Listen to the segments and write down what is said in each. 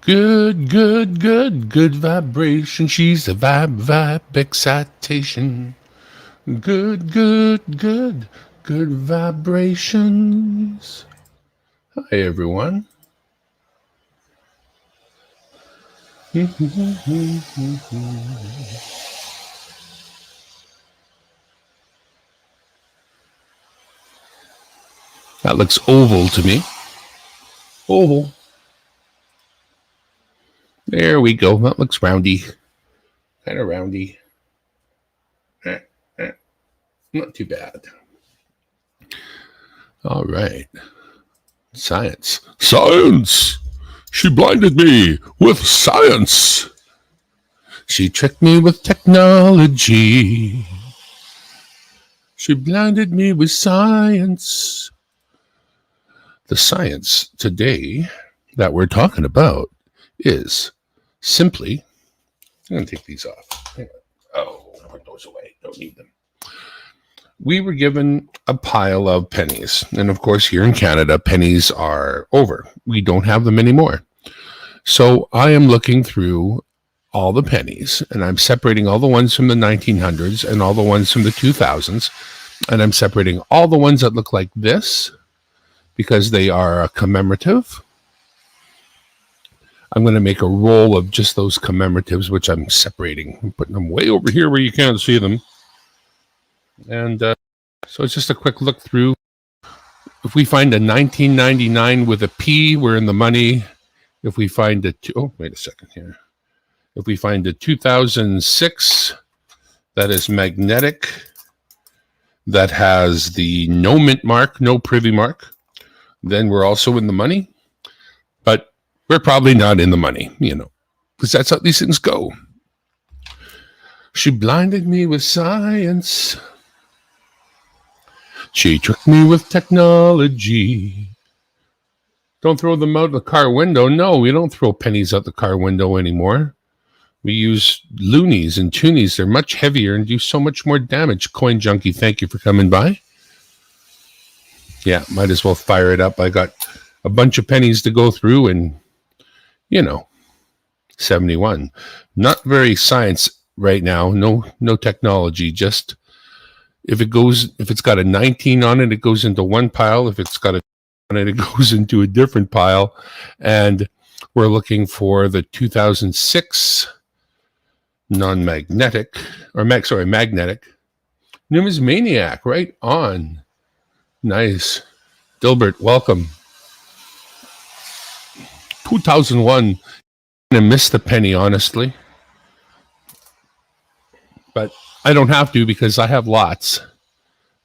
Good, good, good, good vibration. She's a vibe excitation. Good, good, good, good vibrations. Hi, everyone. That looks oval to me. Oval. There we go. That looks roundy. Kind of roundy. Not too bad. All right. Science. Science! She blinded me with science. She tricked me with technology. She blinded me with science. The science today that we're talking about is simply. I'm going to take these off. Oh, put those away. Don't need them. We were given a pile of pennies. And of course, here in Canada, pennies are over. We don't have them anymore. So I am looking through all the pennies and I'm separating all the ones from the 1900s and all the ones from the 2000s. And I'm separating all the ones that look like this because they are commemorative. I'm going to make a roll of just those commemoratives, which I'm separating. I'm putting them way over here where you can't see them. And so it's just a quick look through. If we find a 1999 with a P, we're in the money. If we find a wait a second here. If we find a 2006 that is magnetic, that has the no mint mark, no privy mark, then we're also in the money. But we're probably not in the money, because that's how these things go. She blinded me with science. She tricked me with technology. Don't throw them out the car window. No, we don't throw pennies out the car window anymore. We use loonies and toonies. They're much heavier and do so much more damage. Coin Junkie, thank you for coming by. Yeah, might as well fire it up. I got a bunch of pennies to go through and, 71. Not very science right now. No technology. Just if it's got a 19 on it, it goes into one pile. If it's got a on it, it goes into a different pile. And we're looking for the 2006 non-magnetic, magnetic. Numismaniac, right on. Nice. Dilbert, welcome. 2001. I missed the penny, honestly. But I don't have to because I have lots.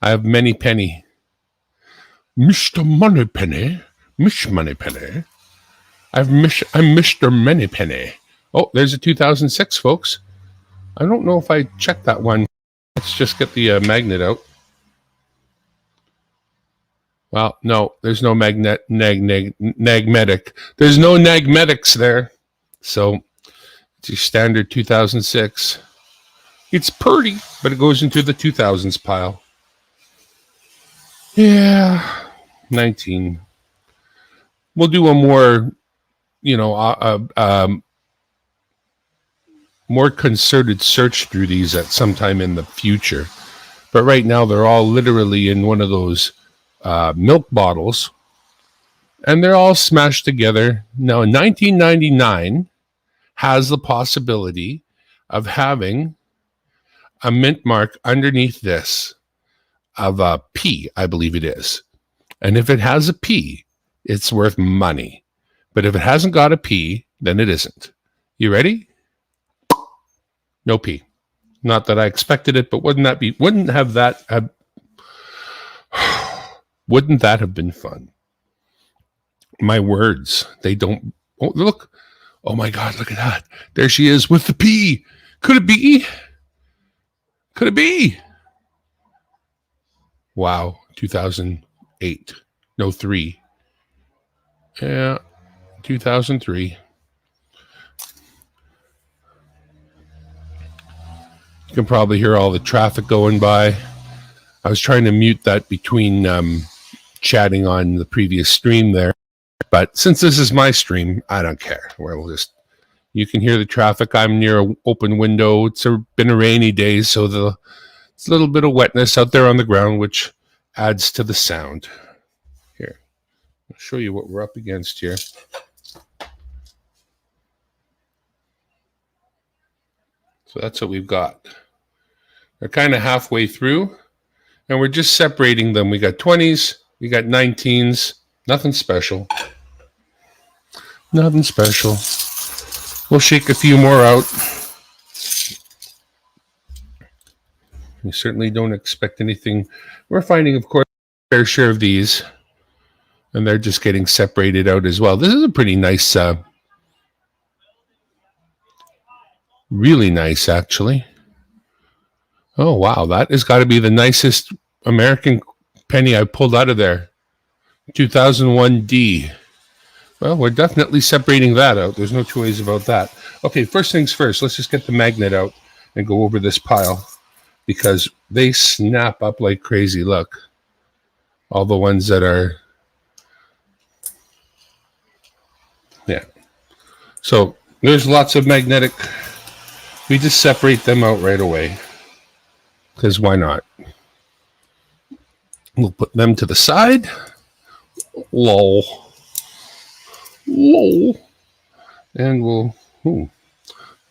I have many penny. Mr. Moneypenny. Miss Moneypenny. I'm Mr. Moneypenny. Oh, there's a 2006, folks. I don't know if I checked that one. Let's just get the magnet out. Well, no, there's no nagmetic. There's no nagmetics there. So it's your standard 2006. It's pretty, but it goes into the 2000s pile. Yeah, 19. We'll do a more, more concerted search through these at some time in the future. But right now, they're all literally in one of those milk bottles, and they're all smashed together. Now, 1999 has the possibility of having a mint mark underneath this of a P, I believe it is. And if it has a P, it's worth money. But if it hasn't got a P, then it isn't. You ready? No P. Not that I expected it, but wouldn't that have been fun? My words, they don't. Oh, look. Oh my God, look at that. There she is with the P. Could it be? Could it be? Wow, 2008. No, 3. Yeah, 2003. You can probably hear all the traffic going by. I was trying to mute that between chatting on the previous stream there. But since this is my stream, I don't care. We'll just, you can hear the traffic. I'm near an open window. Been a rainy day, so it's a little bit of wetness out there on the ground, which adds to the sound. Here, I'll show you what we're up against here. So that's what we've got. They're kind of halfway through, and we're just separating them. We got 20s, we got 19s, nothing special. Nothing special. We'll shake a few more out. We certainly don't expect anything. We're finding, of course, a fair share of these, and they're just getting separated out as well. This is a pretty nice, really nice, actually. Oh, wow. That has got to be the nicest American penny I pulled out of there. 2001D. Well, we're definitely separating that out. There's no two ways about that. Okay, first things first. Let's just get the magnet out and go over this pile, because they snap up like crazy. Look. All the ones that are... Yeah. So there's lots of magnetic. We just separate them out right away, because why not? We'll put them to the side. Lol. Lol. And we'll...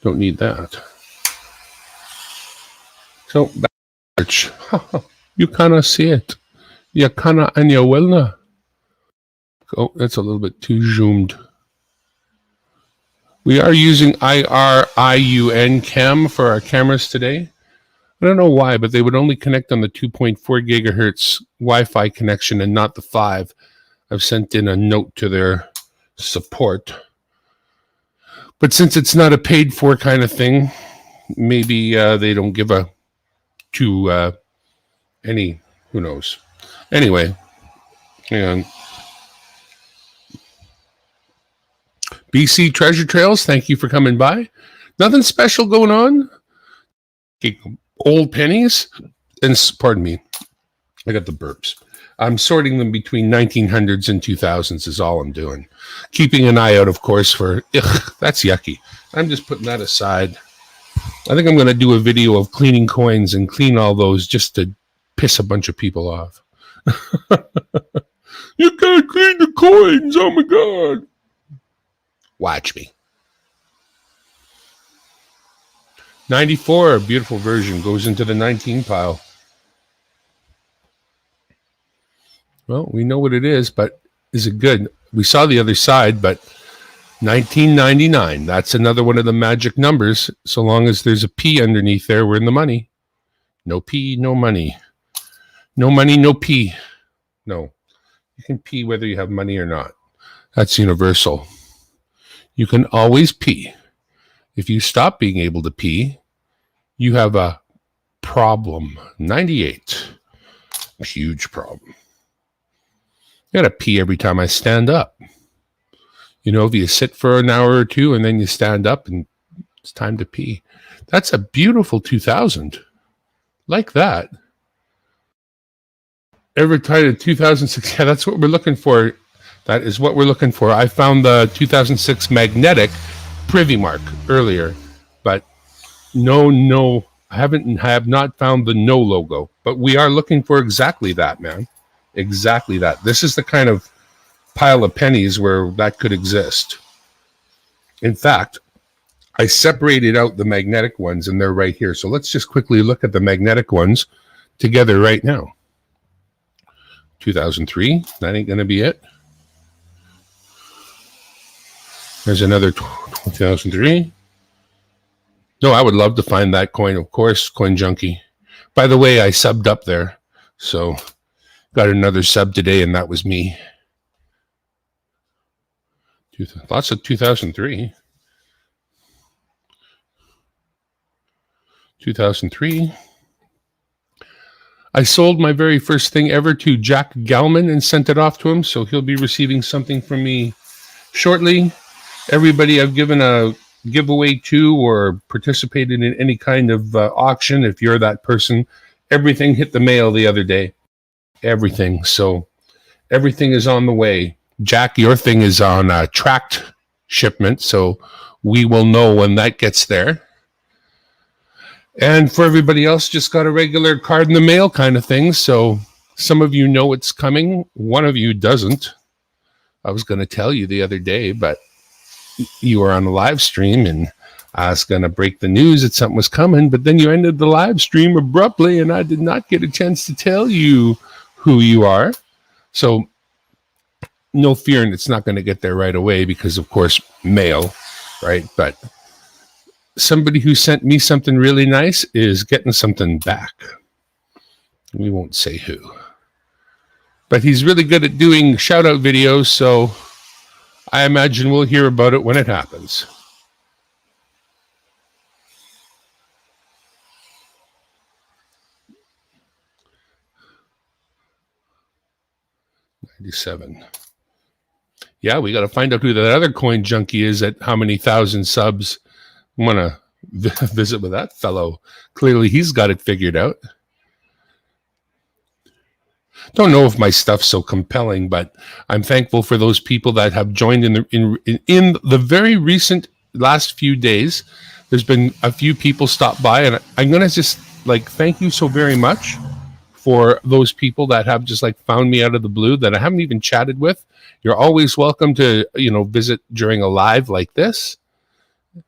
don't need that. So, you cannot see it. You cannot and you will not. Oh, that's a little bit too zoomed. We are using IRIUN cam for our cameras today. I don't know why, but they would only connect on the 2.4 gigahertz Wi-Fi connection and not the 5. I've sent in a note to their support. But since it's not a paid-for kind of thing, maybe they don't give a to any, who knows. Anyway, hang on. BC Treasure Trails, thank you for coming by. Nothing special going on. Old pennies, and pardon me, I got the burps. I'm sorting them between 1900s and 2000s is all I'm doing. Keeping an eye out, of course, for, that's yucky. I'm just putting that aside. I think I'm going to do a video of cleaning coins and clean all those just to piss a bunch of people off. You can't clean the coins, oh my God. Watch me. 94, a beautiful version, goes into the 19 pile. Well, we know what it is, but is it good? We saw the other side, but 1999, that's another one of the magic numbers. So long as there's a P underneath there, we're in the money. No P, no money. No money, no P. No. You can P whether you have money or not. That's universal. You can always pee. If you stop being able to pee, you have a problem. 98. A huge problem. I gotta pee every time I stand up. You know, if you sit for an hour or two and then you stand up and it's time to pee. That's a beautiful 2000. Like that. Ever tried a 2006? Yeah, that's what we're looking for. That is what we're looking for. I found the 2006 magnetic privy mark earlier, but no, I have not found the no logo. But we are looking for exactly that, man. Exactly that. This is the kind of pile of pennies where that could exist. In fact, I separated out the magnetic ones, and they're right here. So let's just quickly look at the magnetic ones together right now. 2003, that ain't going to be it. There's another 2003. No, I would love to find that coin, of course, Coin Junkie. By the way, I subbed up there. So got another sub today, and that was me. Lots of 2003. 2003. I sold my very first thing ever to Jack Galman and sent it off to him, so he'll be receiving something from me shortly. Everybody I've given a giveaway to or participated in any kind of auction, if you're that person, everything hit the mail the other day. Everything. So everything is on the way. Jack, your thing is on tracked shipment, so we will know when that gets there. And for everybody else, just got a regular card in the mail kind of thing. So some of you know it's coming. One of you doesn't. I was going to tell you the other day, but you were on a live stream and I was going to break the news that something was coming, but then you ended the live stream abruptly and I did not get a chance to tell you who you are. So no fear, and it's not going to get there right away because, of course, mail, right? But somebody who sent me something really nice is getting something back. We won't say who. But he's really good at doing shout-out videos, so I imagine we'll hear about it when it happens. $97. Yeah, we got to find out who that other coin junkie is at how many thousand subs. I want to visit with that fellow. Clearly, he's got it figured out. Don't know if my stuff's so compelling, but I'm thankful for those people that have joined in the very recent last few days. There's been a few people stop by, and I'm gonna just thank you so very much for those people that have just found me out of the blue that I haven't even chatted with. You're always welcome to visit during a live like this.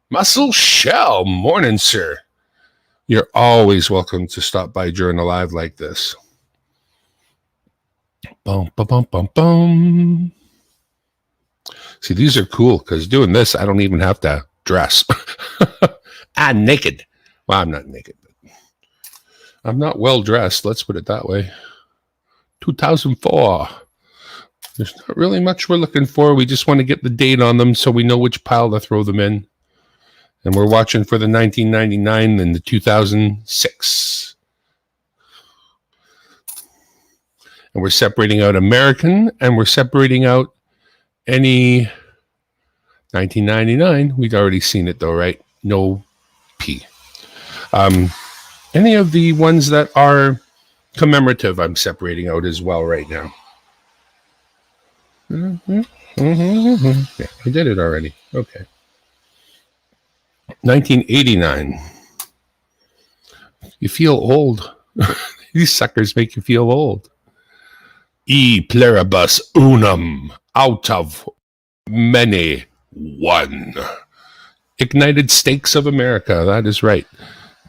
Muscle Shell, morning, sir. You're always welcome to stop by during a live like this. Bum, bum, bum, bum, bum. See, these are cool because doing this, I don't even have to dress. I'm naked. Well, I'm not naked, but I'm not well dressed. Let's put it that way. 2004. There's not really much we're looking for. We just want to get the date on them so we know which pile to throw them in. And we're watching for the 1999 and the 2006. And we're separating out American, and we're separating out any 1999. We'd already seen it though, right? No P. Any of the ones that are commemorative, I'm separating out as well right now. Yeah, I did it already. Okay. 1989. You feel old. These suckers make you feel old. E pluribus unum, out of many, one. Ignited Steaks of America, that is right.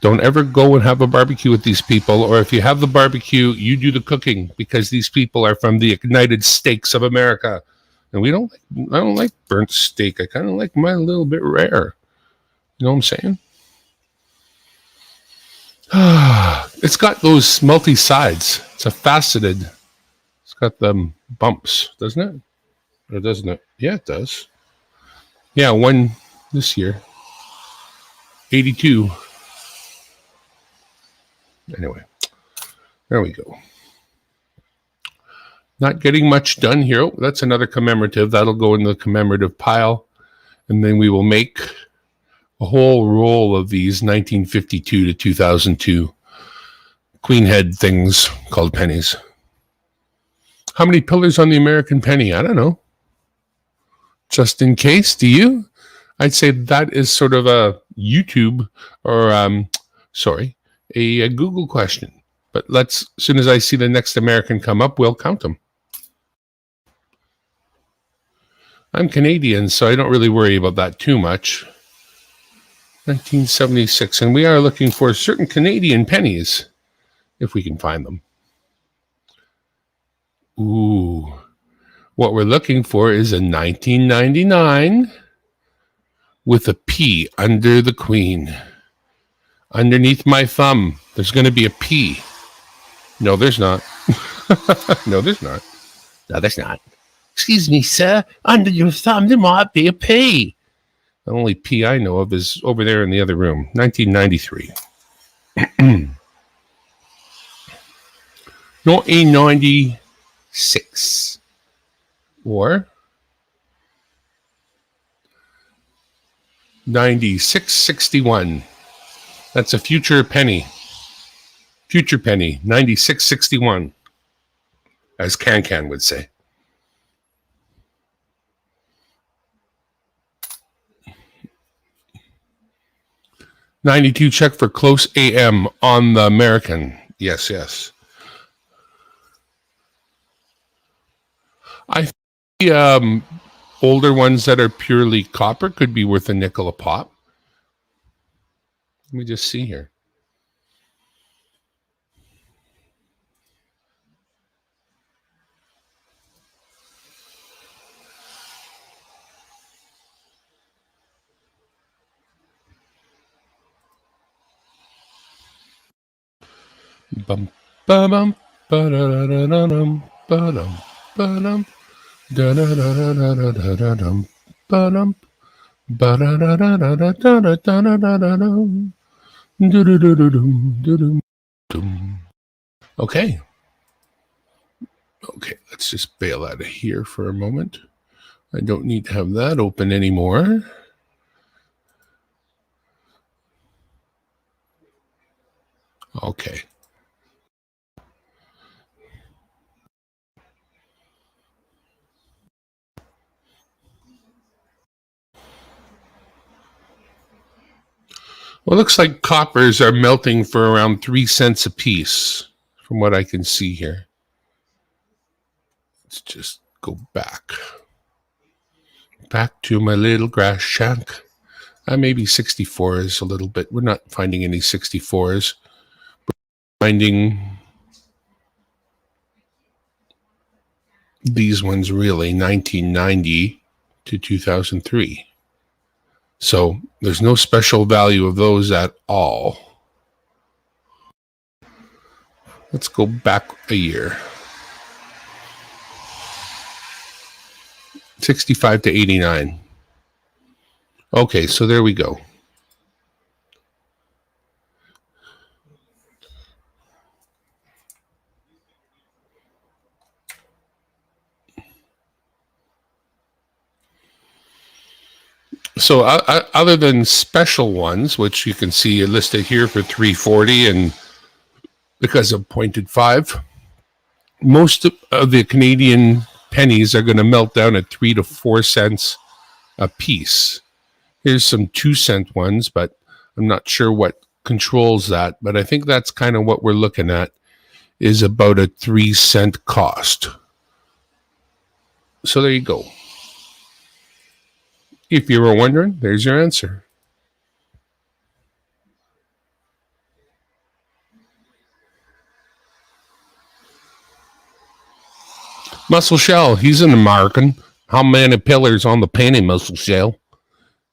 Don't ever go and have a barbecue with these people, or if you have the barbecue, you do the cooking, because these people are from the Ignited Steaks of America. And I don't like burnt steak. I kind of like mine a little bit rare. You know what I'm saying? It's got those multi-sides. It's a faceted. It's got them bumps, doesn't it? Or doesn't it? Yeah, it does. Yeah, one this year. 82. Anyway, there we go. Not getting much done here. Oh, that's another commemorative. That'll go in the commemorative pile. And then we will make a whole roll of these 1952 to 2002 queen head things called pennies. How many pillars on the American penny? I don't know. Just in case, do you? I'd say that is sort of a YouTube or, a Google question. But as soon as I see the next American come up, we'll count them. I'm Canadian, so I don't really worry about that too much. 1976, and we are looking for certain Canadian pennies, if we can find them. Ooh, what we're looking for is a 1999 with a P under the queen. Underneath my thumb, there's going to be a P. No, there's not. No, there's not. No, there's not. Excuse me, sir. Under your thumb, there might be a P. The only P I know of is over there in the other room. 1993. 1996. Or 9661. That's a future penny. Future penny. 9661. As Can would say. 92 check for close AM on the American. Yes, yes. I think older ones that are purely copper could be worth a nickel a pop. Let me just see here. Bum ba bum ba da da da da dum ba dum ba dum da da da da da da da da dum ba dum ba da da da da da da da da da da dum do do do do dum do dum dum. Okay. Okay, let's just bail out of here for a moment. I don't need to have that open anymore. Okay. Well, it looks like coppers are melting for around 3 cents a piece, from what I can see here. Let's just go back. Back to my little grass shack. Maybe 64s a little bit. We're not finding any 64s. We're finding these ones really 1990 to 2003. So there's no special value of those at all. Let's go back a year. 65 to 89. Okay, so there we go. So other than special ones, which you can see listed here for 340 and because of 0.5, most of the Canadian pennies are going to melt down at 3 to 4 cents a piece. Here's some 2-cent ones, but I'm not sure what controls that. But I think that's kind of what we're looking at, is about a 3-cent cost. So there you go. If you were wondering, there's your answer. Muscle Shell, he's an American. How many pillars on the penny, Muscle Shell?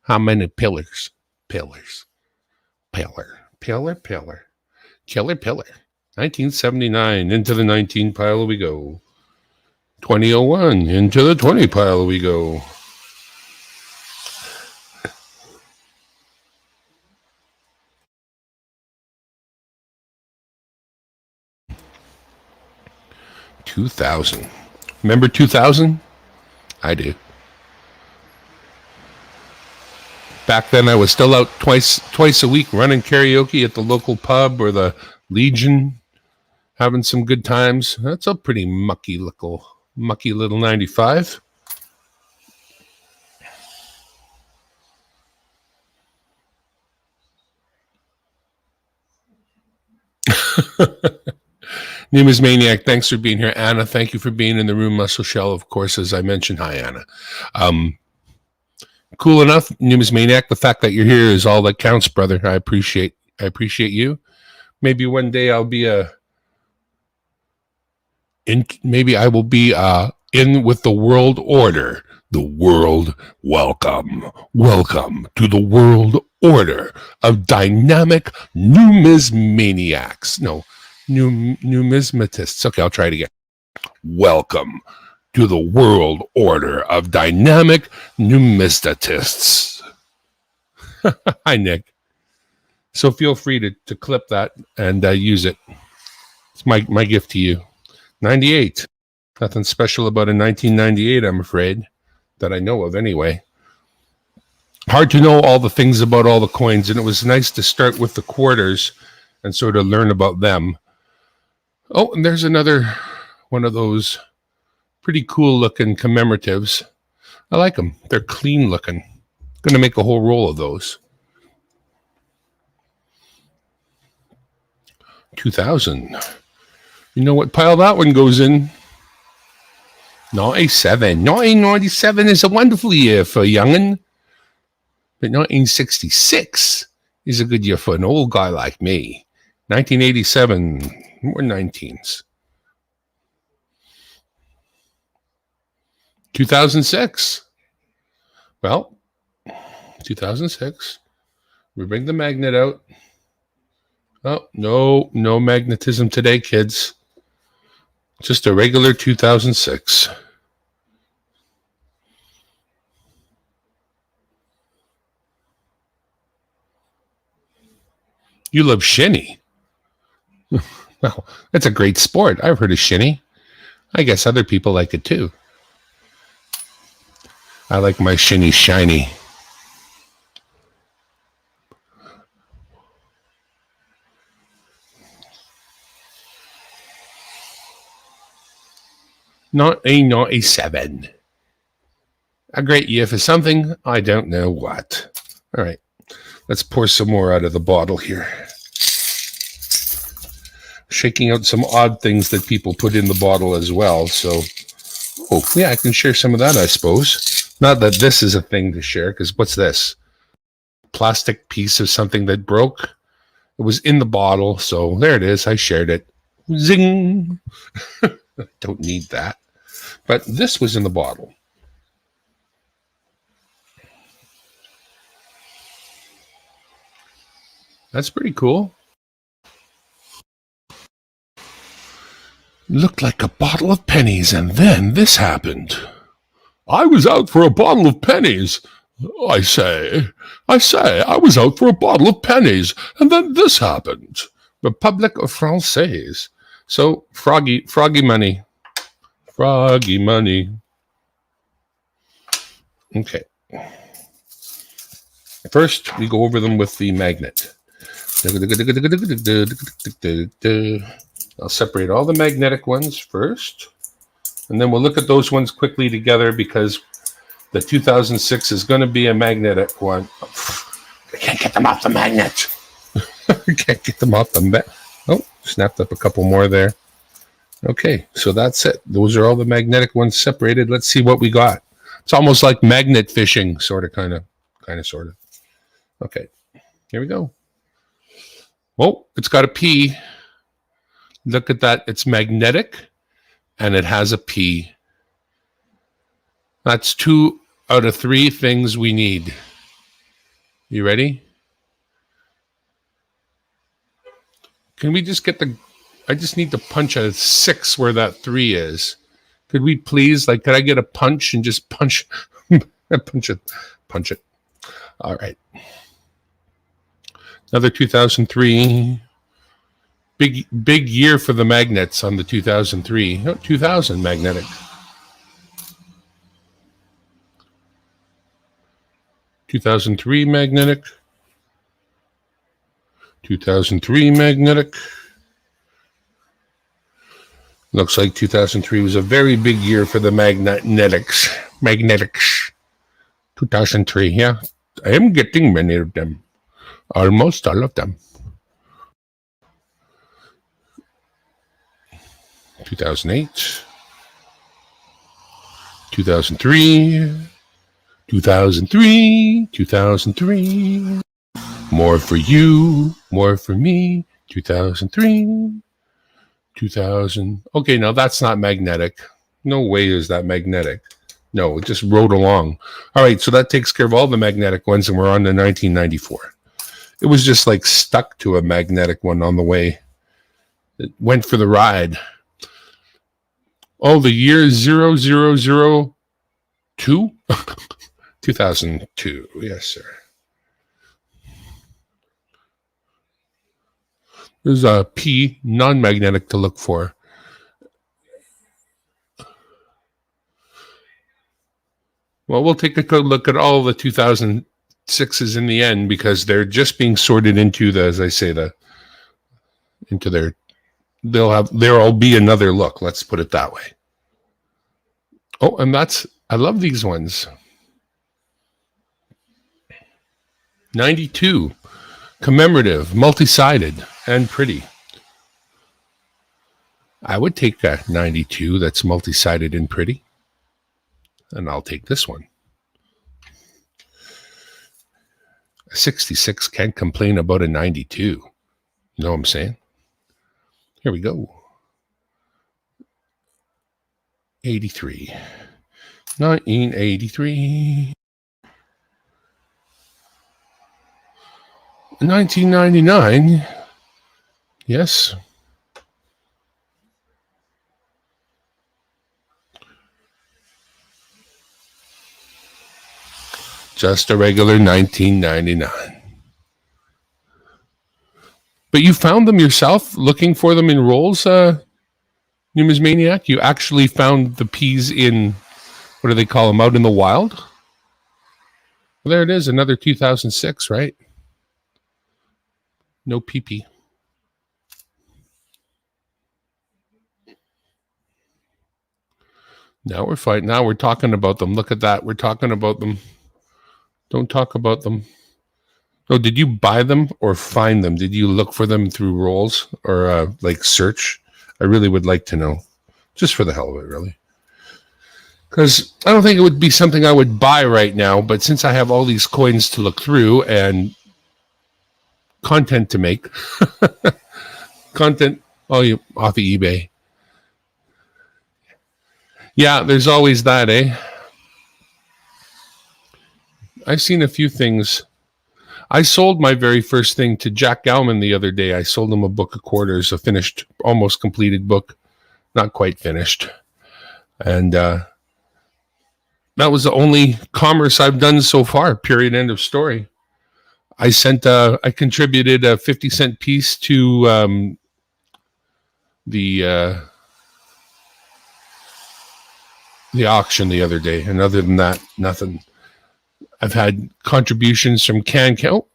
How many pillars? Pillars. Pillar. Pillar, pillar. Killer pillar. 1979. Into the 19 pile we go. 2001. Into the 20 pile we go. $2,000. Remember 2000? I do. Back then, I was still out twice a week running karaoke at the local pub or the Legion, having some good times. That's a pretty mucky little 95. Numismaniac, thanks for being here. Anna, thank you for being in the room. Muscle Shell, of course, as I mentioned. Hi, Anna. Cool enough, Numismaniac. The fact that you're here is all that counts, brother. I appreciate you. Maybe one day I'll be maybe I will be in with the world order. The world, welcome to the world order of dynamic numismaniacs. No, numismatists. Okay, I'll try it again. Welcome to the world order of dynamic numismatists. Hi, Nick. So feel free to clip that and use it. It's my gift to you. 98. Nothing special about a 1998, I'm afraid, that I know of anyway. Hard to know all the things about all the coins, and it was nice to start with the quarters and sort of learn about them. Oh, and there's another one of those pretty cool looking commemoratives. I like them. They're clean looking. Going to make a whole roll of those. 2000. You know what pile that one goes in? 97. 1997 is a wonderful year for a young'un. But 1966 is a good year for an old guy like me. 1987, more 19s. 2006. Well, 2006. We bring the magnet out. Oh, no magnetism today, kids. Just a regular 2006. You love shinny. Well, that's a great sport. I've heard of shinny. I guess other people like it too. I like my shinny shiny. Not a 7. A great year for something. I don't know what. All right. Let's pour some more out of the bottle here. Shaking out some odd things that people put in the bottle as well. So, oh, yeah, I can share some of that, I suppose. Not that this is a thing to share, because what's this? Plastic piece of something that broke. It was in the bottle, so there it is. I shared it. Zing! Don't need that. But this was in the bottle. That's pretty cool. Looked like a bottle of pennies, and then this happened. I was out for a bottle of pennies. I say, I was out for a bottle of pennies, and then this happened. Republic of Française. So, froggy money. Froggy money. Okay. First, we go over them with the magnet. I'll separate all the magnetic ones first, and then we'll look at those ones quickly together because the 2006 is going to be a magnetic one. I can't get them off the magnet. I can't get them off the magnet. Oh, snapped up a couple more there. Okay, so that's it. Those are all the magnetic ones separated. Let's see what we got. It's almost like magnet fishing, sort of. Okay, here we go. Oh, it's got a P. Look at that. It's magnetic, and it has a P. That's 2 out of 3 things we need. You ready? Can we just get I just need to punch a 6 where that 3 is. Could we please, could I get a punch and just punch it. All right. Another 2003. Big year for the magnets on the 2003. Oh, 2000 magnetic. 2003 magnetic. 2003 magnetic. Looks like 2003 was a very big year for the magnetics. 2003, yeah. I am getting many of them. Almost all of them. 2008. 2003. 2003. 2003. More for you. More for me. 2003. 2000. Okay, now that's not magnetic. No way is that magnetic. No, it just rode along. All right, so that takes care of all the magnetic ones, and we're on to 1994. It was just stuck to a magnetic one on the way. It went for the ride. Oh, the year 0002? 2002, yes, sir. There's a P, non-magnetic, to look for. Well, we'll take a good look at all the 2006s in the end because they're just being sorted into there'll be another look. Let's put it that way. Oh, and I love these ones. 92, commemorative, multi-sided, and pretty. I would take a 92 that's multi-sided and pretty. And I'll take this one. A 66 can't complain about a 92. You know what I'm saying? Here we go. 83. 1983. 1999. Yes. Just a regular 1999. But you found them yourself, looking for them in rolls, Numismaniac? You actually found the peas in, what do they call them, out in the wild? Well, there it is, another 2006, right? No pee-pee. Now we're fighting. Now we're talking about them. Look at that. We're talking about them. Don't talk about them. Oh, did you buy them or find them? Did you look for them through rolls or like search? I really would like to know, just for the hell of it, really. Because I don't think it would be something I would buy right now, but since I have all these coins to look through and content to make, content, you off of eBay. Yeah, there's always that, eh? I've seen a few things. I sold my very first thing to Jack Gallman the other day. I sold him a book of quarters, a finished, almost completed book, not quite finished. And that was the only commerce I've done so far, period, end of story. I contributed a 50-cent piece to the auction the other day. And other than that, nothing. I've had contributions from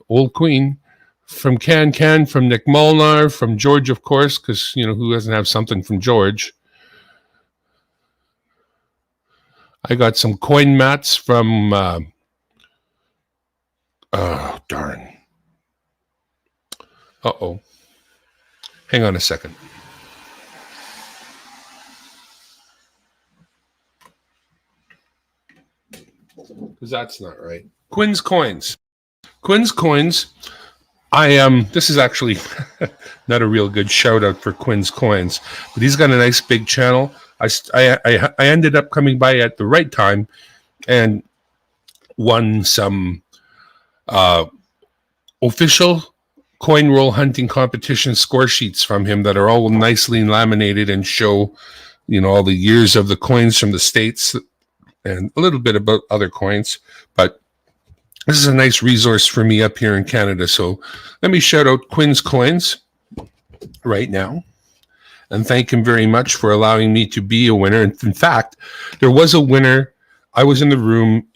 Old Queen, from Can, from Nick Molnar, from George, of course, because, who doesn't have something from George? I got some coin mats from, oh, darn. Uh-oh. Hang on a second. Because that's not right. Quinn's Coins. This is actually not a real good shout out for Quinn's Coins, but he's got a nice big channel. I ended up coming by at the right time and won some official coin roll hunting competition score sheets from him that are all nicely laminated and show, all the years of the coins from the States and a little bit about other coins. But this is a nice resource for me up here in Canada. So let me shout out Quinn's Coins right now and thank him very much for allowing me to be a winner. In fact, there was a winner. I was in the room.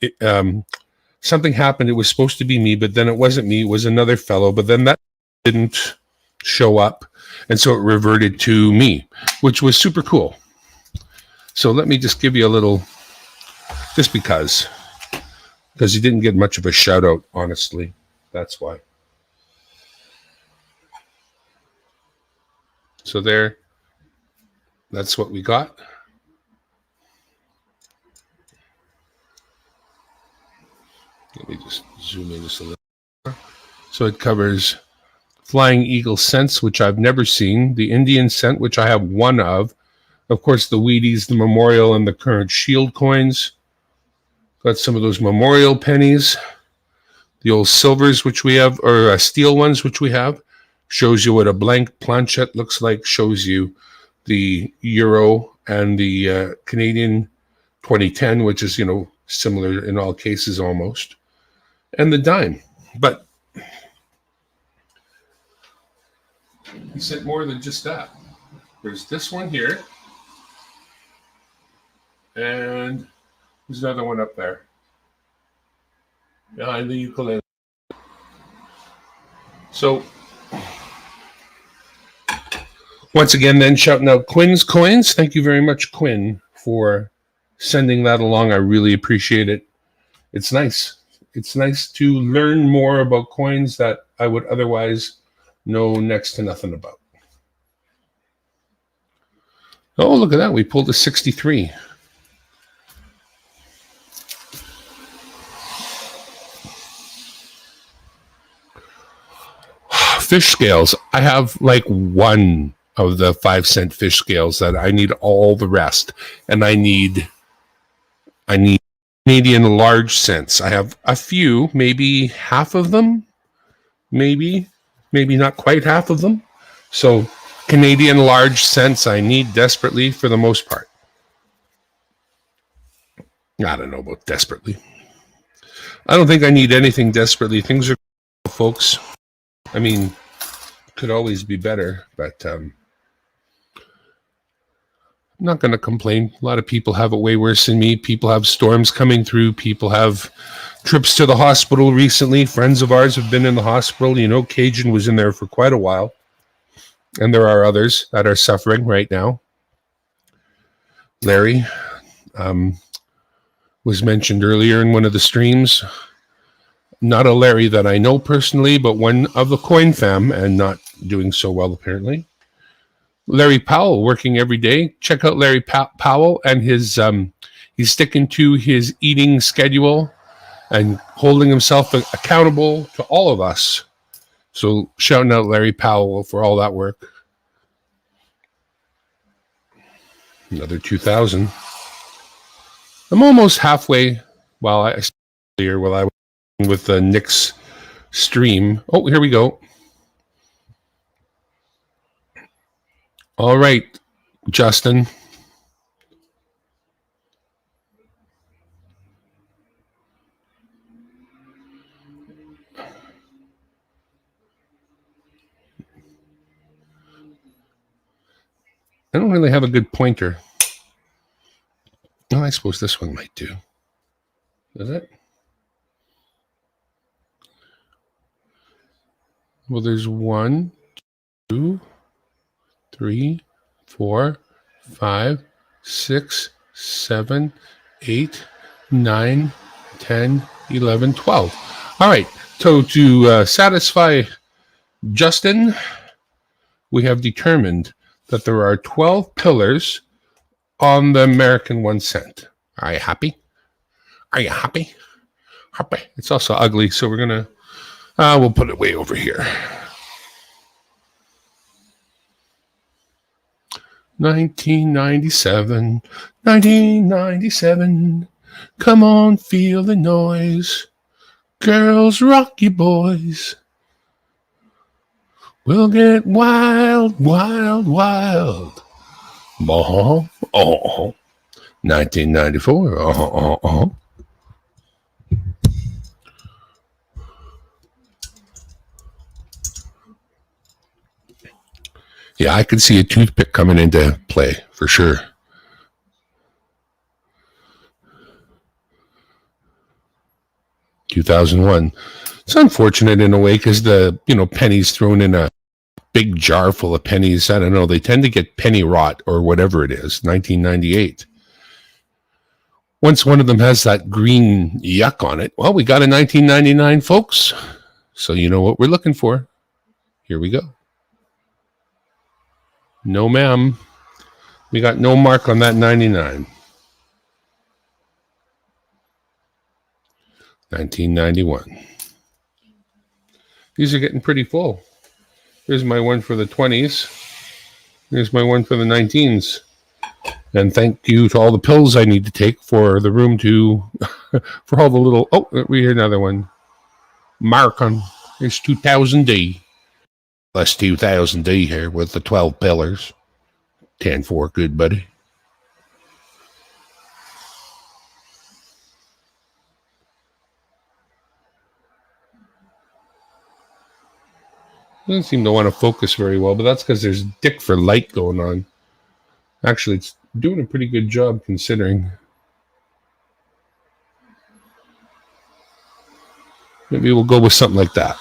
Something happened. It was supposed to be me, but then it wasn't me. It was another fellow. But then that didn't show up. And so it reverted to me, which was super cool. So let me just give you a little, just because he didn't get much of a shout out, honestly. That's why. So there, that's what we got. Let me just zoom in just a little more. So it covers Flying Eagle cents, which I've never seen, the Indian cent, which I have one of course, the Wheaties, the Memorial, and the current Shield coins. Got some of those Memorial pennies, the old silvers, which we have, or steel ones, which we have. Shows you what a blank planchette looks like. Shows you the Euro and the Canadian 2010, which is, similar in all cases almost. And the dime. But he said more than just that. There's this one here. And there's another one up there behind the ukulele. So once again, then shouting out Quinn's Coins. Thank you very much, Quinn, for sending that along. I really appreciate it. It's nice. It's nice to learn more about coins that I would otherwise know next to nothing about. Oh, look at that. We pulled a 63. Fish scales. I have like one of the 5-cent fish scales that I need all the rest. And I need Canadian large cents. I have a few, maybe half of them, maybe not quite half of them. So Canadian large cents I need desperately for the most part. I don't know about desperately. I don't think I need anything desperately. Things are, folks. I mean, could always be better, but I'm not going to complain. A lot of people have it way worse than me. People have storms coming through. People have trips to the hospital recently. Friends of ours have been in the hospital. You know, Cajun was in there for quite a while. And there are others that are suffering right now. Larry was mentioned earlier in one of the streams. Not a Larry that I know personally, but one of the Coin fam, and not doing so well apparently. Larry Powell working every day. Check out Larry Powell and his he's sticking to his eating schedule and holding himself accountable to all of us. So shouting out Larry Powell for all that work. Another 2,000. I'm almost halfway while I was with Nick's stream. Oh, here we go. All right, Justin. I don't really have a good pointer. Oh, I suppose this one might do. Does it? Well, there's 1, 2, 3, 4, 5, 6, 7, 8, 9, 10, 11, 12. All right. So to satisfy Justin, we have determined that there are 12 pillars on the American 1 cent. Are you happy? Are you happy? Happy. It's also ugly, so we're going to, we'll put it way over here. 1997, 1997. Come on, feel the noise. Girls, rock you boys. We'll get wild, wild, wild. 1994. Yeah, I could see a toothpick coming into play for sure. $2001. It's unfortunate in a way because the pennies thrown in a big jar full of pennies. I don't know. They tend to get penny rot or whatever it is. 1998. Once one of them has that green yuck on it, well, we got a 1999, folks. So you know what we're looking for. Here we go. No, ma'am. We got no mark on that 99. 1991. These are getting pretty full. Here's my one for the 20s. Here's my one for the 19s. And thank you to all the pills I need to take for the room to, for all the little, oh, we hear another one. Mark on, here's 2000D. Plus 2000D here with the 12 pillars. 10-4, good buddy. Doesn't seem to want to focus very well, but that's because there's dick for light going on. Actually, it's doing a pretty good job considering. Maybe we'll go with something like that.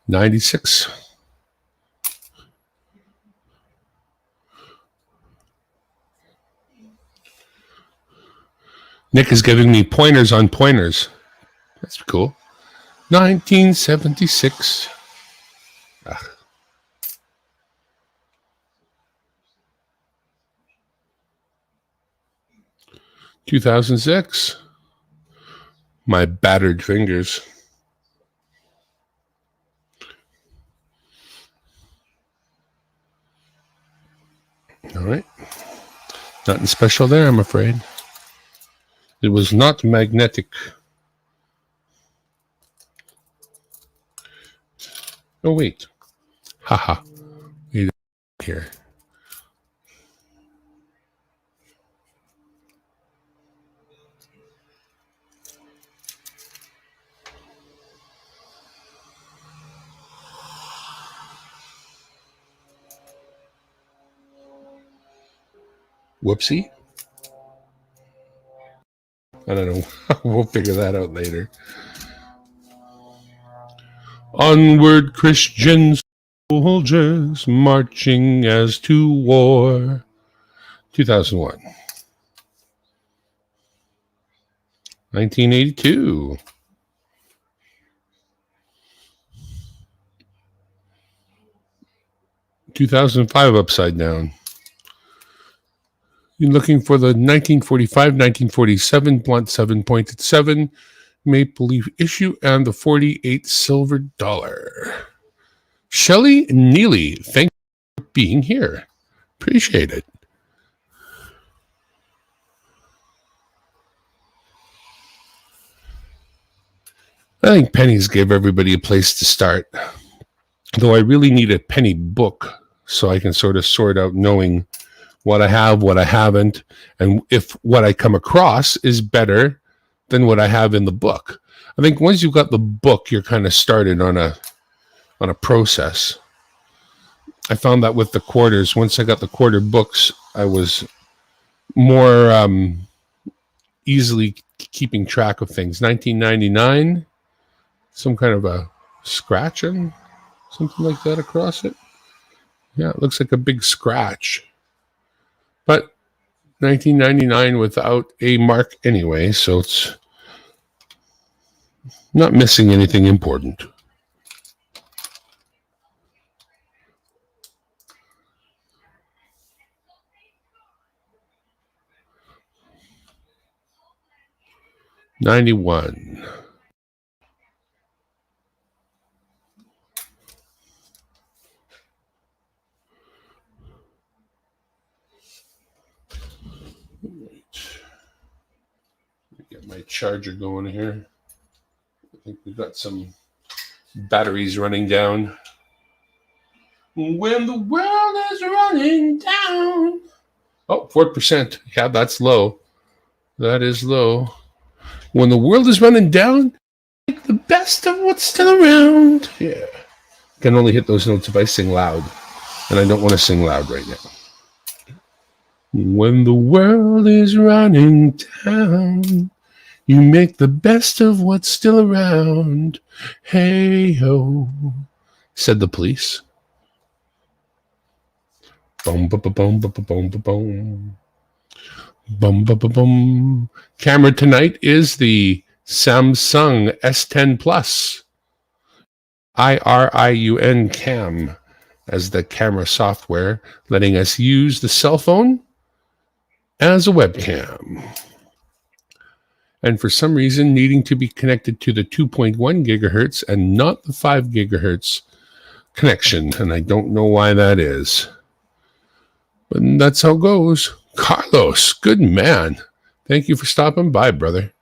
$96. Nick is giving me pointers on pointers. That's cool. 1976. 2006. My battered fingers. All right. Nothing special there, I'm afraid. It was not magnetic. Oh, wait. Haha. Here. Whoopsie. I don't know. We'll figure that out later. Onward, Christian soldiers, marching as to war. 2001. 1982. 2005 upside down. You're looking for the 1945, 1947 blunt 7 pointed 7 maple leaf issue and the 48 silver dollar. Shelley Neely, thank you for being here. Appreciate it. I think Pennies gave everybody a place to start. Though I really need a penny book so I can sort of sort out knowing what I have, what I haven't, and if what I come across is better than what I have in the book. I think once you've got the book, you're kind of started on a process. I found that with the quarters. Once I got the quarter books, I was more easily keeping track of things. 1999, some kind of a scratching, something like that across it. Yeah, it looks like a big scratch. But 1999 without a mark anyway, so it's not missing anything important. '91. Get my charger going here. I think we've got some batteries running down. When the world is running down. Oh, 4%. Yeah, that's low. That is low. When the world is running down, make the best of what's still around. Yeah. I can only hit those notes if I sing loud. And I don't want to sing loud right now. When the world is running down, you make the best of what's still around. Hey ho, said the police. Boom, boom, boom, boom, boom, boom, boom. Boom, boom, boom, boom. Camera tonight is the Samsung S10 Plus. IRIUN Cam as the camera software, letting us use the cell phone as a webcam. And for some reason needing to be connected to the 2.1 gigahertz and not the 5 gigahertz connection. And I don't know why that is. But that's how it goes. Carlos, good man. Thank you for stopping by, brother.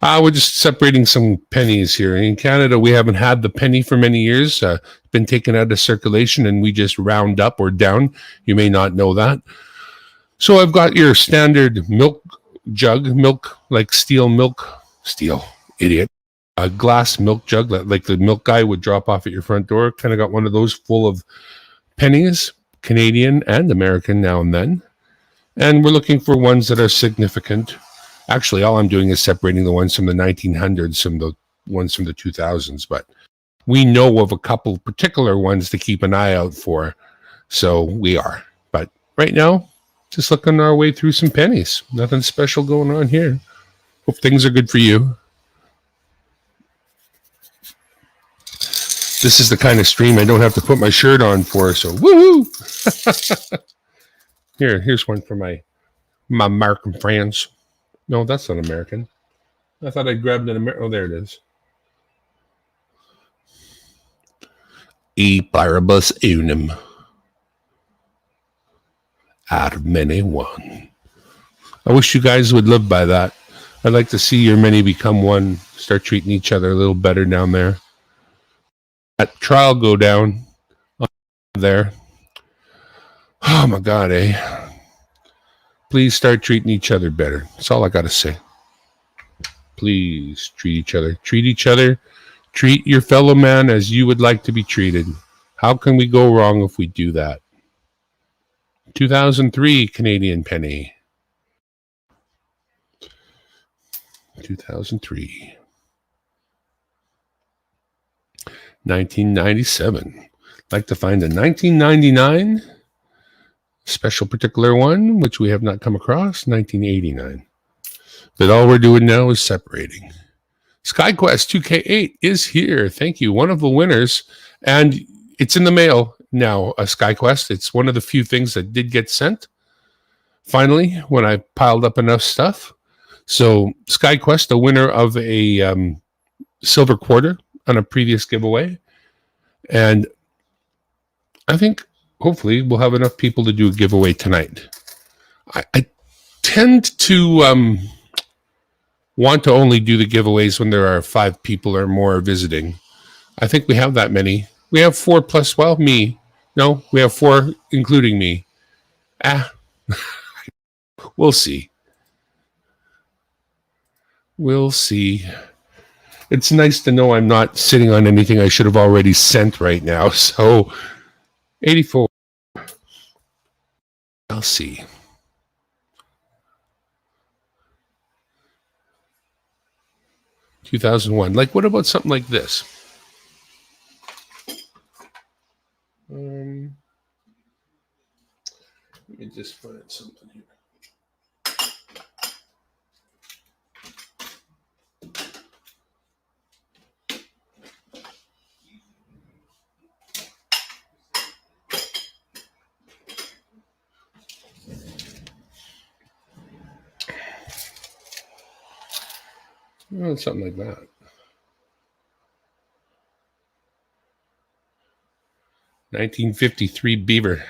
We're just separating some pennies here. In Canada, we haven't had the penny for many years. Been taken out of circulation, and we just round up or down. You may not know that. So I've got your standard milk jug, milk like steel, idiot. A glass milk jug that like the milk guy would drop off at your front door. Kind of got one of those full of pennies, Canadian and American now and then. And we're looking for ones that are significant. Actually, all I'm doing is separating the ones from the 1900s from the ones from the 2000s. But we know of a couple particular ones to keep an eye out for. So we are. But right now, just looking our way through some pennies. Nothing special going on here. Hope things are good for you. This is the kind of stream I don't have to put my shirt on for, so woohoo! Here's one for my American friends. No, that's not American. I thought I grabbed an American. Oh, there it is. E pluribus unum. Out of many, one. I wish you guys would live by that. I'd like to see your many become one. Start treating each other a little better down there. That trial go down there. Oh my God, eh? Please start treating each other better. That's all I got to say. Please treat each other. Treat each other. Treat your fellow man as you would like to be treated. How can we go wrong if we do that? 2003 Canadian penny. 2003. 1997. Like to find a 1999 special particular one, which we have not come across. 1989. But all we're doing now is separating. SkyQuest 2K8 is here. Thank you. One of the winners. And it's in the mail now, a SkyQuest. It's one of the few things that did get sent. Finally, when I piled up enough stuff. So SkyQuest, the winner of a silver quarter on a previous giveaway. And I think hopefully we'll have enough people to do a giveaway tonight. I tend to want to only do the giveaways when there are 5 people or more visiting. I think we have that many. We have 4 plus, well, me. No, we have 4 including me. We'll see. We'll see. It's nice to know I'm not sitting on anything I should have already sent right now. So, 84. I'll see. $2001. Like, what about something like this? Let me just find something here. Oh, something like that. $1953 Beaver.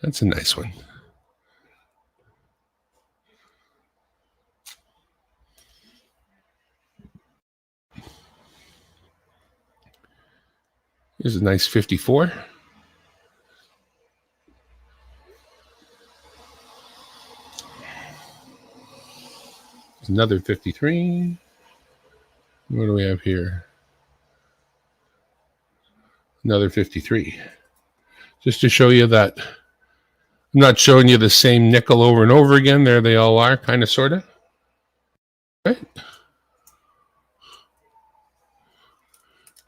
That's a nice one. Here's a nice 54. Another 53. What do we have here? Another 53. Just to show you that I'm not showing you the same nickel over and over again. There they all are, kind of, sort of. Right?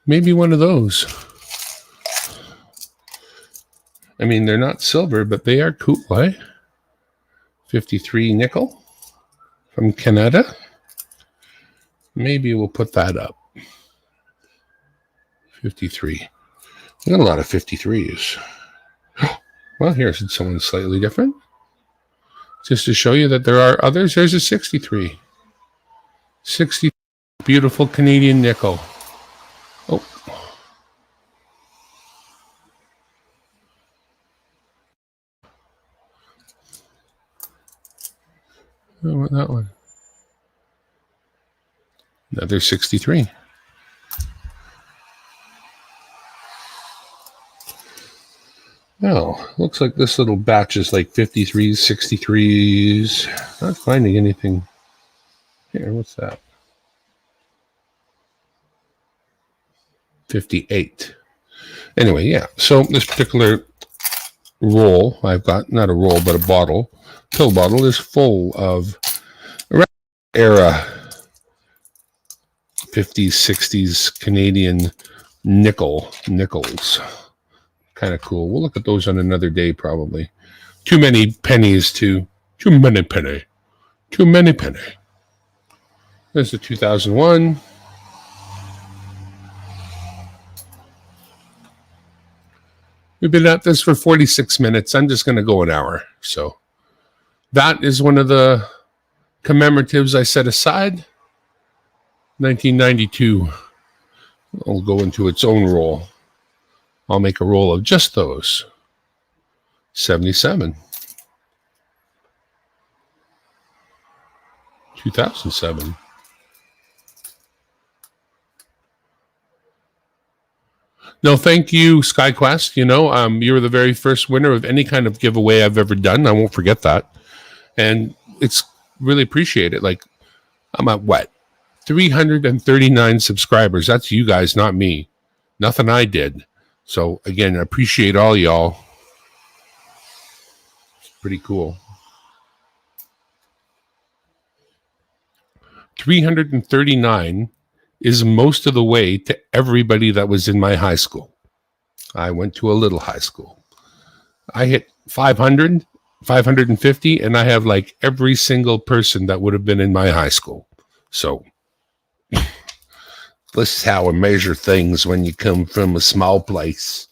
Maybe one of those. I mean, they're not silver, but they are cool, eh? 53 nickel from Canada. Maybe we'll put that up. 53. We got a lot of 53s. Well, here's someone slightly different. Just to show you that there are others. There's a 63. 60. Beautiful Canadian nickel. Oh. I want that one. Another 63. Oh, looks like this little batch is like 53s, 63s. Not finding anything. Here, what's that? 58. Anyway, yeah. So this particular roll, I've got, not a roll, but a bottle, pill bottle, is full of era 50s, 60s Canadian nickels. Kind of cool. We'll look at those on another day, probably. Too many pennies to... Too many penny. There's There's the 2001. We've been at this for 46 minutes. I'm just going to go an hour. So that is one of the commemoratives I set aside. 1992. I'll go into its own roll. I'll make a roll of just those. 77. 2007. No, thank you, SkyQuest. You were the very first winner of any kind of giveaway I've ever done. I won't forget that. And it's really appreciated. Like, I'm at what? 339 subscribers. That's you guys, not me. Nothing I did. So, again, I appreciate all y'all. It's pretty cool. 339 is most of the way to everybody that was in my high school. I went to a little high school. I hit 500, 550, and I have like every single person that would have been in my high school. So this is how I measure things when you come from a small place.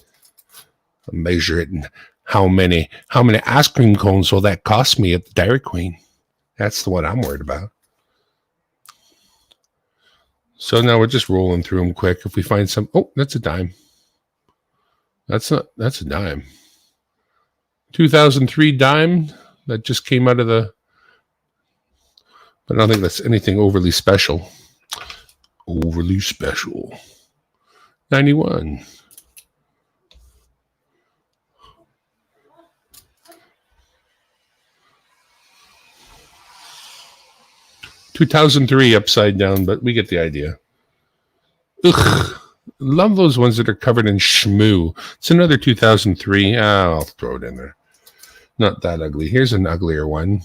I measure it in how many ice cream cones will that cost me at the Dairy Queen. That's the one I'm worried about. So now we're just rolling through them quick. If we find some, oh, that's a dime. That's a dime. 2003 dime that just came out of the, but I don't think that's anything overly special. Overly special. 91. $2003 upside down, but we get the idea. Ugh. Love those ones that are covered in shmoo. It's another 2003. I'll throw it in there. Not that ugly. Here's an uglier one.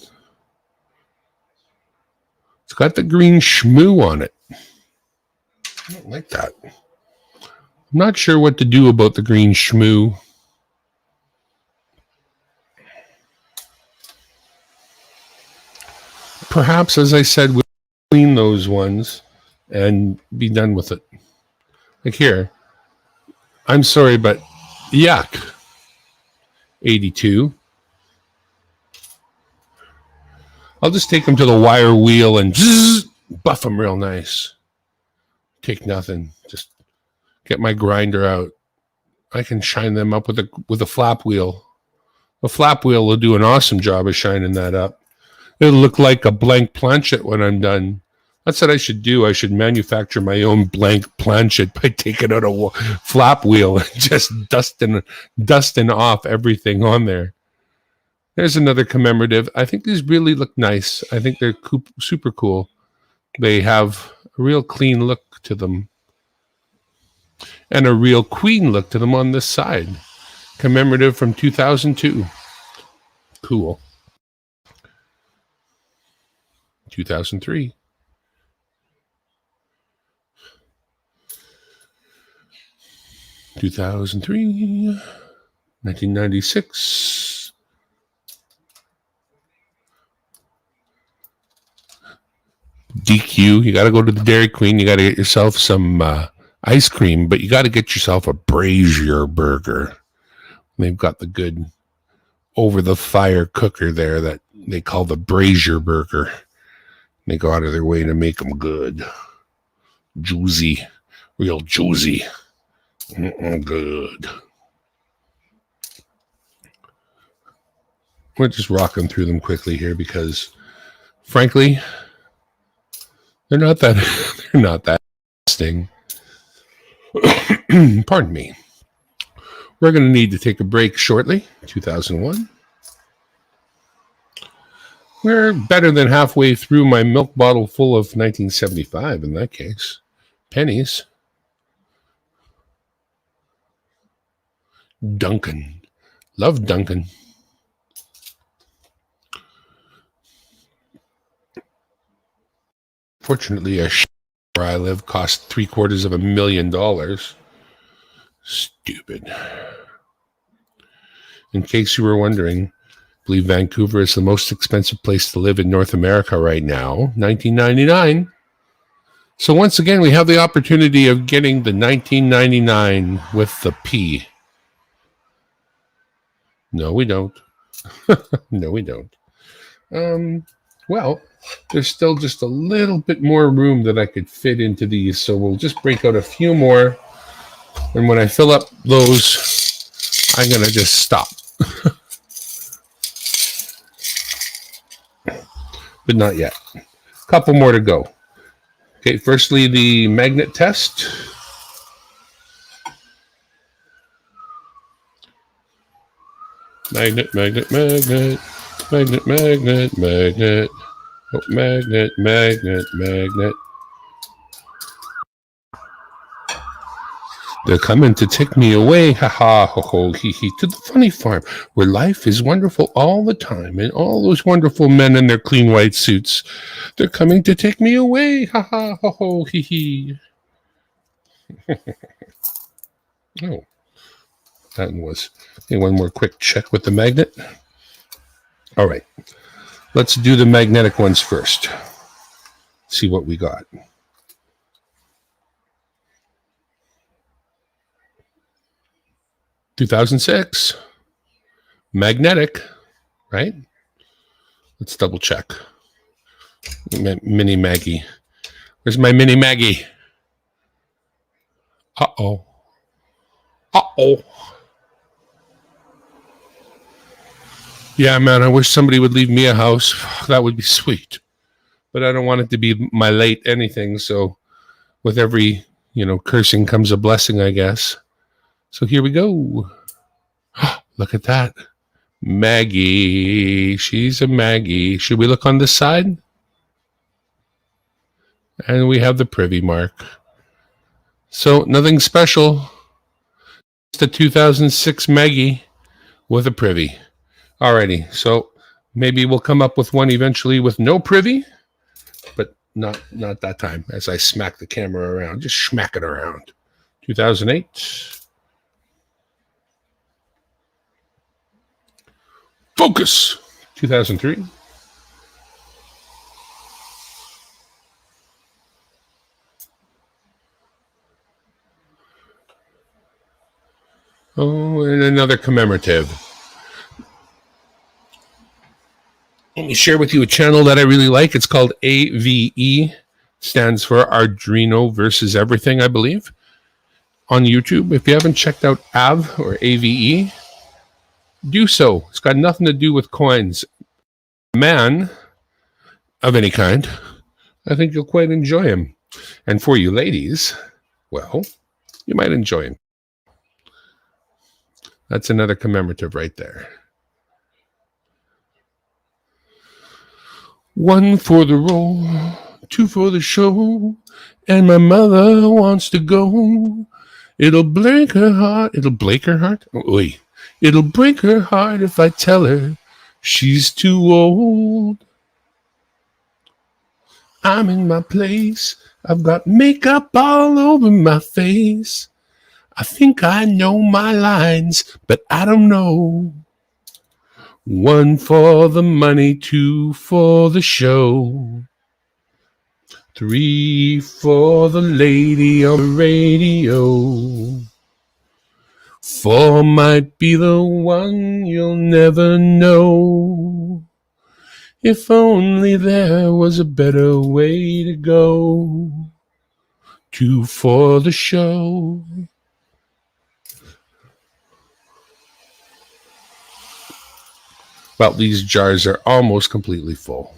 It's got the green shmoo on it. I don't like that. I'm not sure what to do about the green shmoo. Perhaps, as I said, we'll clean those ones and be done with it. Like here, I'm sorry, but yuck. 82. I'll just take them to the wire wheel and buff them real nice. Take nothing. Just get my grinder out. I can shine them up with a flap wheel. A flap wheel will do an awesome job of shining that up. It'll look like a blank planchet when I'm done. That's what I should do. I should manufacture my own blank planchet by taking out a flap wheel and just dusting off everything on there. There's another commemorative. I think these really look nice. I think they're super cool. They have a real clean look to them. And a real queen look to them on this side. Commemorative from 2002. Cool. 2003. 2003. 1996. DQ. You got to go to the Dairy Queen. You got to get yourself some ice cream, but you got to get yourself a brazier burger. They've got the good over-the-fire cooker there that they call the brazier burger. They go out of their way to make them good. Juicy. Real juicy. Good. We're just rocking through them quickly here because, frankly, they're not that interesting. Pardon me. We're going to need to take a break shortly. 2001. We're better than halfway through my milk bottle full of 1975 in that case. Pennies. Duncan. Love Duncan. Fortunately, where I live cost $750,000. Stupid. In case you were wondering, I believe Vancouver is the most expensive place to live in North America right now. $19.99. So once again, we have the opportunity of getting the 1999 with the P. No, we don't. No, we don't. Well, there's still just a little bit more room that I could fit into these, so we'll just break out a few more. And when I fill up those, I'm going to just stop. But not yet. A couple more to go. Okay, firstly, the magnet test. Magnet, magnet, magnet, magnet, magnet, magnet. Oh, magnet, magnet, magnet. They're coming to take me away, ha ha, ho ho, hee hee, to the funny farm, where life is wonderful all the time, and all those wonderful men in their clean white suits. They're coming to take me away, ha ha, ho ho, hee hee. Oh, that one was. Okay, one more quick check with the magnet. All right, let's do the magnetic ones first. See what we got. (2006) magnetic, right? Let's double check. Mini Maggie. Where's my Mini Maggie? Uh-oh. Uh-oh. Yeah, man, I wish somebody would leave me a house. That would be sweet. But I don't want it to be my late anything, so with every, cursing comes a blessing, I guess. So here we go. Look at that. Maggie. She's a Maggie. Should we look on this side? And we have the privy mark. So nothing special. Just a 2006 Maggie with a privy. Alrighty, so maybe we'll come up with one eventually with no privy, but not that time as I smack the camera around. Just smack it around. 2008. Focus. 2003. Oh, and another commemorative. Let me share with you a channel that I really like. It's called AVE. Stands for Arduino versus Everything, I believe. On YouTube. If you haven't checked out AV or AVE, do so. It's got nothing to do with coins. Man of any kind, I think you'll quite enjoy him. And for you ladies, well, you might enjoy him. That's another commemorative right there. One for the roll, two for the show, and my mother wants to go. It'll break her heart. It'll break her heart? Oh, wait. It'll break her heart if I tell her she's too old. I'm in my place. I've got makeup all over my face. I think I know my lines, but I don't know. One for the money, two for the show, three for the lady on the radio. Four might be the one you'll never know. If only there was a better way to go. Two for the show. Well, these jars are almost completely full.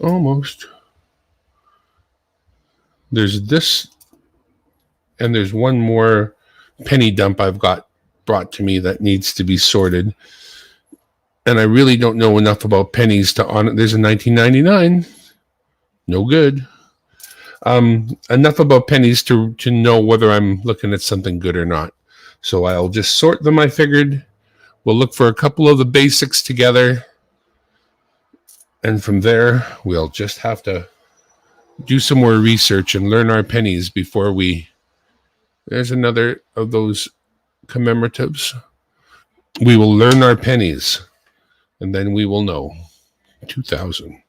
Almost. There's this, and there's one more penny dump I've got brought to me that needs to be sorted. And I really don't know enough about pennies to on it. There's a 1999. No good. Enough about pennies to know whether I'm looking at something good or not. So I'll just sort them, I figured. We'll look for a couple of the basics together. And from there, we'll just have to do some more research and learn our pennies before we... There's another of those commemoratives. We will learn our pennies, and then we will know. 2000.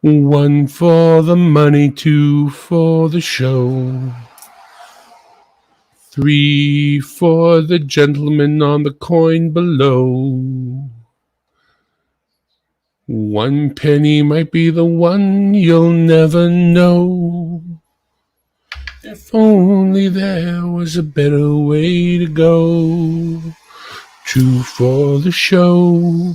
1 for the money, 2 for the show, 3 for the gentleman on the coin below. 1 penny might be the one you'll never know. If only there was a better way to go. 2 for the show.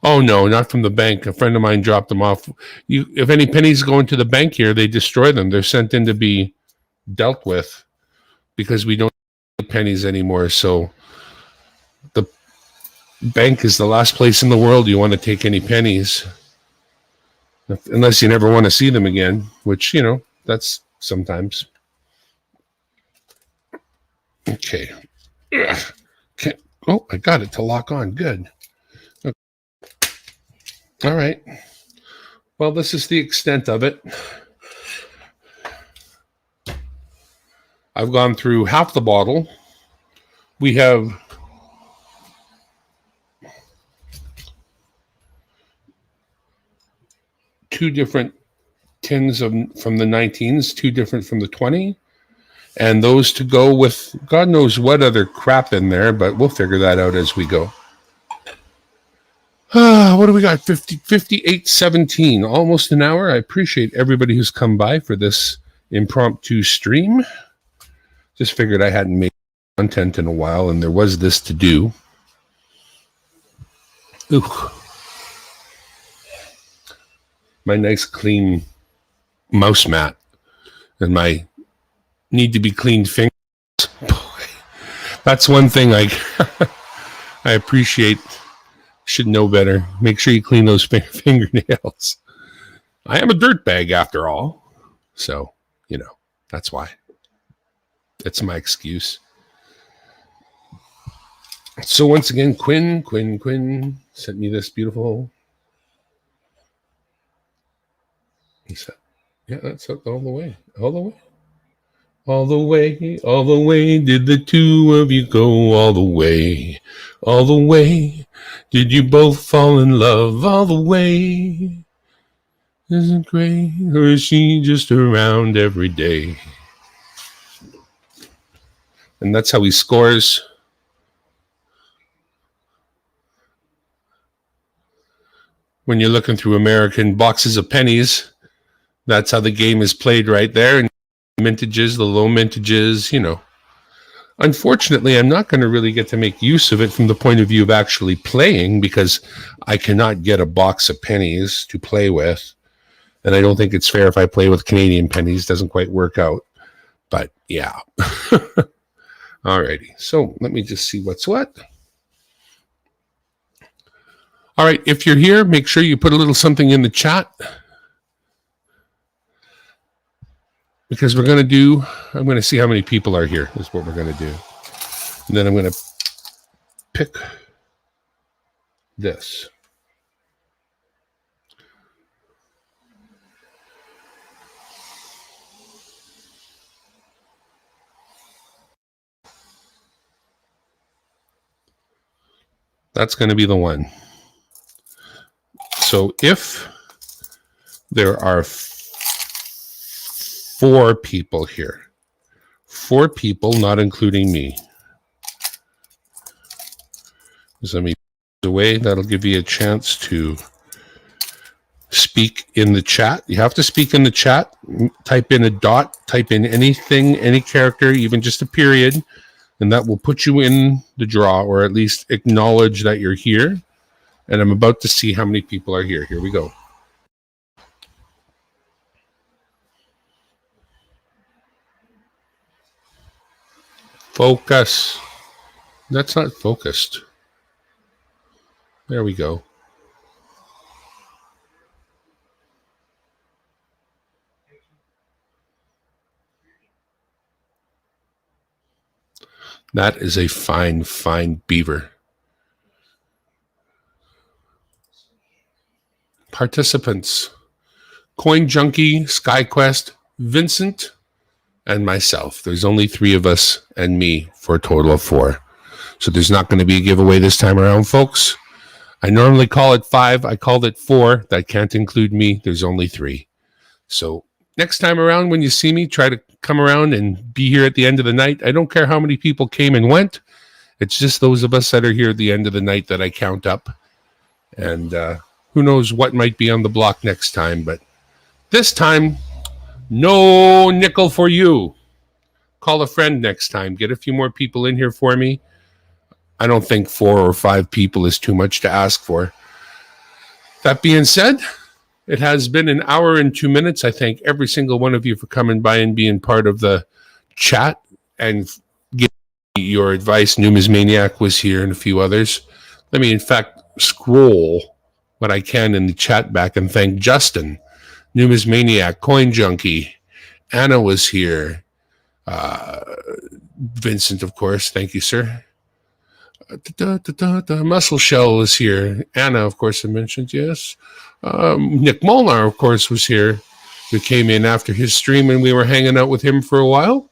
Oh, no, not from the bank. A friend of mine dropped them off. If any pennies go into the bank here, they destroy them. They're sent in to be dealt with because we don't need pennies anymore. So the bank is the last place in the world you want to take any pennies. Unless you never want to see them again, which, that's sometimes. Okay. Oh, I got it to lock on. Good. Okay. All right. Well, this is the extent of it. I've gone through half the bottle. We have two different tins from the 19s, two different from the 20, and those to go with God knows what other crap in there, but we'll figure that out as we go. What do we got? 58:17, almost an hour. I appreciate everybody who's come by for this impromptu stream. Just figured I hadn't made content in a while, and there was this to do. Ooh. My nice clean mouse mat and my need to be cleaned fingers. That's one thing I appreciate. Should know better. Make sure you clean those fingernails. I am a dirtbag after all. So, that's why. That's my excuse. So once again, Quinn sent me this beautiful. He said, yeah, that's all the way. All the way did the two of you go, all the way did you both fall in love, all the way. Isn't great, or is she just around every day? And that's how he scores. When you're looking through American boxes of pennies, that's how the game is played right there. And mintages, the low mintages, Unfortunately, I'm not going to really get to make use of it from the point of view of actually playing because I cannot get a box of pennies to play with. And I don't think it's fair if I play with Canadian pennies. It doesn't quite work out. But yeah. Alrighty. So let me just see what's what. All right. If you're here, make sure you put a little something in the chat. Because I'm going to see how many people are here. Is what we're going to do. And then I'm going to pick this. That's going to be the one. So if there are 4 people here, 4 people, not including me. Just let me put it away. That'll give you a chance to speak in the chat. You have to speak in the chat. Type in a dot. Type in anything, any character, even just a period, and that will put you in the draw, or at least acknowledge that you're here. And I'm about to see how many people are here. Here we go. Focus. That's not focused. There we go. That is a fine, fine beaver. Participants: Coin Junkie, SkyQuest, Vincent, and myself. There's only 3 of us and me for a total of 4. So there's not going to be a giveaway this time around, folks. I normally call it 5. I called it 4. That can't include me. There's only 3. So next time around, when you see me, try to come around and be here at the end of the night. I don't care how many people came and went. It's just those of us that are here at the end of the night that I count up. And who knows what might be on the block next time. But this time, no nickel for you. Call a friend next time. Get a few more people in here for me. I don't think 4 or 5 people is too much to ask for. That being said, it has been an hour and 2 minutes. I thank every single one of you for coming by and being part of the chat and giving me your advice. Numismaniac was here and a few others. Let me, in fact, scroll what I can in the chat back and thank Justin, Numismaniac, Coin Junkie. Anna was here. Vincent, of course. Thank you, sir. Muscle Shell is here. Anna, of course, I mentioned, yes. Nick Molnar, of course, was here. Who came in after his stream and we were hanging out with him for a while.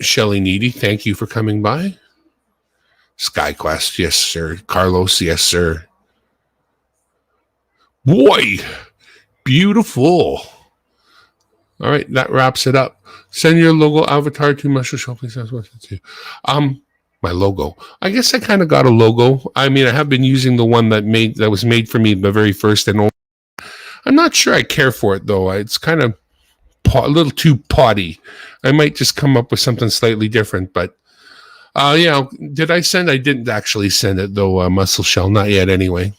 Shelly Needy, thank you for coming by. SkyQuest, yes, sir. Carlos, yes, sir. Boy, beautiful. All right, that wraps it up. Send your logo avatar to Muscle Show, please. That's what to do. My logo. I guess I kind of got a logo. I mean, I have been using the one that was made for me the very first and only. I'm not sure I care for it though. It's kind of a little too potty. I might just come up with something slightly different. But did I send? I didn't actually send it though. Muscle Shell, not yet. Anyway,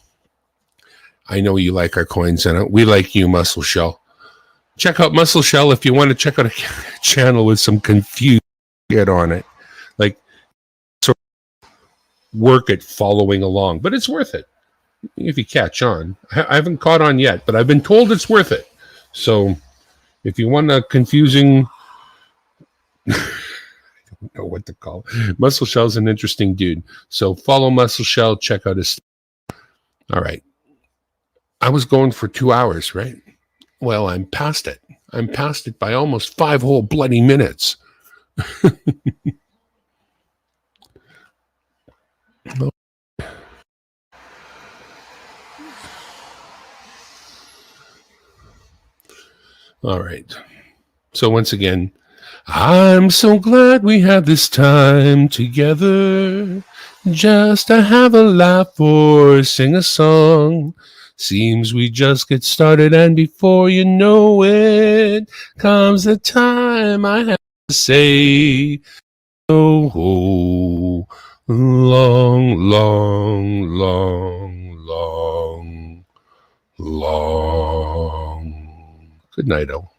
I know you like our coins, and we like you, Muscle Shell. Check out Muscle Shell if you want to check out a channel with some confused shit on it. Like, sort of work at following along, but it's worth it if you catch on. I haven't caught on yet, but I've been told it's worth it. So, if you want a confusing, I don't know what to call it. Muscle Shell's an interesting dude. So follow Muscle Shell. Check out his. All right. I was going for 2 hours, right? Well, I'm past it. I'm past it by almost 5 whole bloody minutes. All right. So once again, I'm so glad we had this time together just to have a laugh or sing a song. Seems we just get started, and before you know it, comes the time I have to say, oh, long, long, long, long, long. Good night, all.